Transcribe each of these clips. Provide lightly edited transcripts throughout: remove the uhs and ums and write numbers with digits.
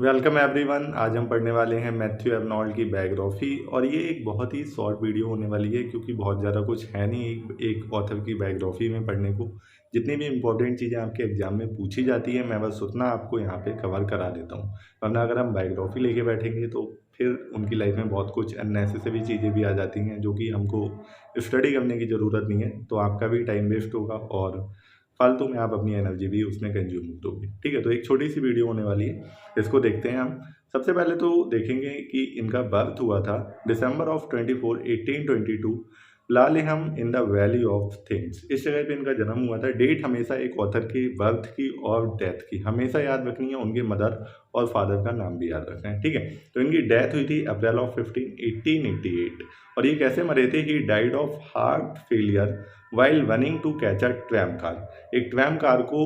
Welcome everyone. आज हम पढ़ने वाले हैं मैथ्यू एबनॉल्ट की बायोग्राफी और ये एक बहुत ही शॉर्ट वीडियो होने वाली है क्योंकि बहुत ज़्यादा कुछ है नहीं एक ऑथर की बायोग्राफी में पढ़ने को। जितनी भी इंपॉर्टेंट चीज़ें आपके एग्जाम में पूछी जाती है मैं बस उतना आपको यहाँ पे कवर करा देता हूँ, वरना अगर हम बायोग्राफी लेके बैठेंगे तो फिर उनकी लाइफ में बहुत कुछ अननेसेसरी चीज़ें भी आ जाती हैं जो कि हमको स्टडी करने की ज़रूरत नहीं है, तो आपका भी टाइम वेस्ट होगा और फालतू में आप अपनी एनर्जी भी उसमें कंज्यूम करोगे। ठीक है, तो एक छोटी सी वीडियो होने वाली है, इसको देखते हैं हम। सबसे पहले तो देखेंगे कि इनका बर्थ हुआ था December of 24 1822 Laleham in the valley of things. इस जगह पे इनका जन्म हुआ था। डेट हमेशा एक ऑथर की बर्थ की और डेथ की हमेशा याद रखनी है, उनके मदर और फादर का नाम भी याद रखना है। ठीक है, तो इनकी डेथ हुई थी अप्रैल ऑफ 1888 और ये कैसे मरे थे? He died of heart failure while running to catch a tram car. एक ट्रैम कार को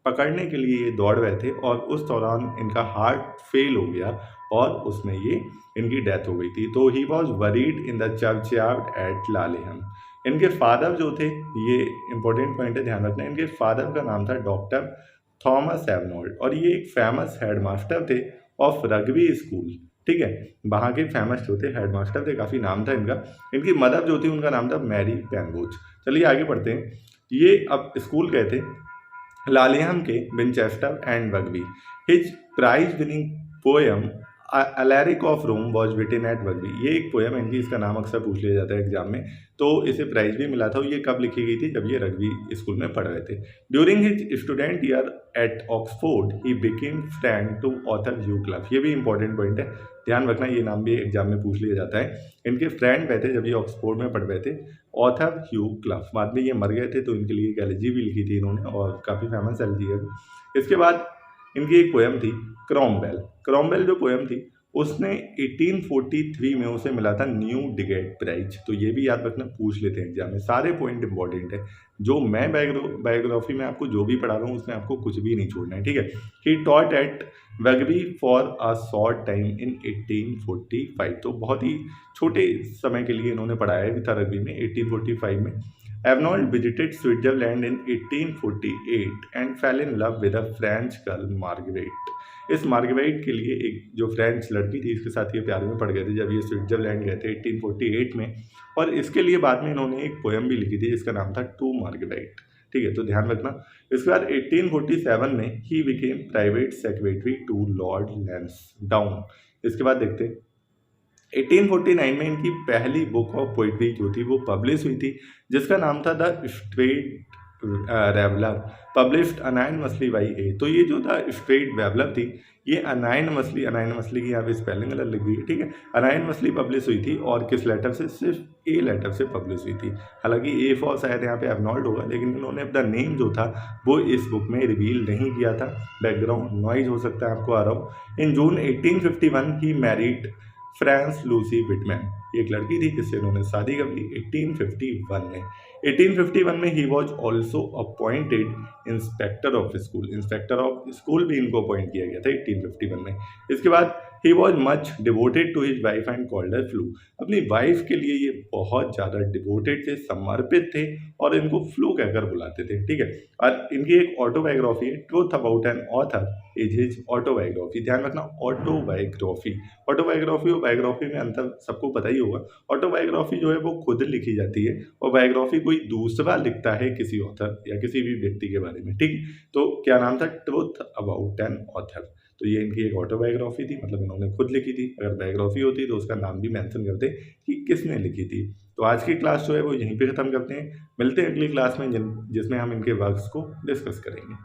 पकड़ने के लिए ये दौड़ रहे थे और उस दौरान इनका हार्ट फेल हो गया और उसमें ये इनकी डेथ हो गई थी। तो he was buried in the churchyard at Laleham. इनके फादर जो थे, ये इंपॉर्टेंट पॉइंट है, ध्यान रखना, इनके फादर का नाम था डॉक्टर थॉमस एबनॉल्ट और ये एक फेमस हेडमास्टर थे ऑफ रग्बी स्कूल। ठीक है, वहाँ के फेमस जो थे हेडमास्टर थे, काफ़ी नाम था इनका। इनकी मदर जो थी उनका नाम था मैरी पेनबोच। चलिए आगे बढ़ते हैं। ये अब स्कूल गए थे लालिहम के Winchester and Rugby. His prize winning poem Alaric of Rome was written at Rugby. ये एक पोएम है इनकी, इसका नाम अक्सर पूछ लिया जाता है एग्जाम में, तो इसे प्राइज भी मिला था। ये कब लिखी गई थी? जब ये रग्बी स्कूल में पढ़ रहे थे। During his student year at Oxford he became friend to author Hugh Clough. ये भी इंपॉर्टेंट पॉइंट है, ध्यान रखना, ये नाम भी एग्जाम में पूछ लिया जाता है। इनके फ्रेंड रहे थे जब ये ऑक्सफोर्ड में पढ़ रहे थे, ऑथर ह्यू क्लफ। बाद में ये मर गए थे तो इनके लिए एक एलजी भी लिखी थी इन्होंने और काफ़ी फेमस एलजी है। इसके बाद इनकी एक पोएम थी क्रॉमवेल। क्रॉमवेल जो पोएम थी उसने 1843 में उसे मिला था न्यू डिगेट प्राइज। तो ये भी याद रखना, पूछ लेते हैं एग्जाम में, सारे पॉइंट इंपॉर्टेंट है। जो मैं बायोग्राफी में आपको जो भी पढ़ा रहा हूँ उसमें आपको कुछ भी नहीं छोड़ना है। ठीक है, he taught at rugby for a short time in 1845। तो बहुत ही छोटे समय के लिए इन्होंने पढ़ाया भी था रग्बी में 1845 में। Arnold visited Switzerland in 1848 and fell in love with a French girl Margaret. इस मार्गरेट के लिए एक जो फ्रेंच लड़की थी, इसके साथ ये प्यार में पड़ गए थे जब ये स्विट्जरलैंड गए थे 1848 में, और इसके लिए बाद में इन्होंने एक पोएम भी लिखी थी जिसका नाम था टू मार्गरेट। ठीक है, तो ध्यान रखना। इसके बाद 1847 में he became private secretary to Lord Lansdowne. इसके बाद देखते हैं 1849 में इनकी पहली बुक ऑफ पोइट्री जो थी वो पब्लिश हुई थी जिसका नाम था द स्ट्रेट रेवलर, पब्लिश्ड अनायनमसली बाई ए। तो ये जो द स्ट्रेट रेवलर थी ये अनायनमसली की यहाँ पे स्पेलिंग अलग लिखी हुई है। ठीक है, अनायनमसली पब्लिश हुई थी और किस लेटर से? सिर्फ ए लेटर से पब्लिश हुई थी। हालांकि ए फॉर शायद यहाँ पे एबनॉल्ट होगा, लेकिन इन्होंने अपना नेम जो था वो इस बुक में रिवील नहीं किया था। बैकग्राउंड नॉइज हो सकता है आपको आ रहा हो। इन जून 1851 he married France Lucy Whitman. एक लड़की थी जिससे उन्होंने शादी कर ली 1851 में। 1851 में he was also appointed inspector of school. Inspector of school भी इनको अपॉइंट किया गया था 1851 में। इसके बाद he was much devoted to his wife and called her flu. अपनी वाइफ के लिए ये बहुत ज़्यादा डिवोटेड थे, समर्पित थे और इनको फ्लू कहकर बुलाते थे। ठीक है, और इनकी एक ऑटोबायोग्राफी है, truth about an author is his autobiography. ध्यान रखना, ऑटोबायोग्राफी ऑटोबायोग्राफी और बायोग्राफी में अंतर सबको पता ही होगा। ऑटोबायोग्राफी जो है वो खुद लिखी जाती है और बायोग्राफी कोई दूसरा लिखता है किसी ऑथर या किसी भी व्यक्ति के बारे में। ठीक, तो क्या नाम था? Truth about an author. तो ये इनकी एक ऑटोबायोग्राफी थी, मतलब इन्होंने खुद लिखी थी। अगर बायोग्राफी होती तो उसका नाम भी मेंशन करते कि किसने लिखी थी। तो आज की क्लास जो है वो यहीं पे ख़त्म करते हैं। मिलते हैं अगली क्लास में जिसमें हम इनके वर्क्स को डिस्कस करेंगे।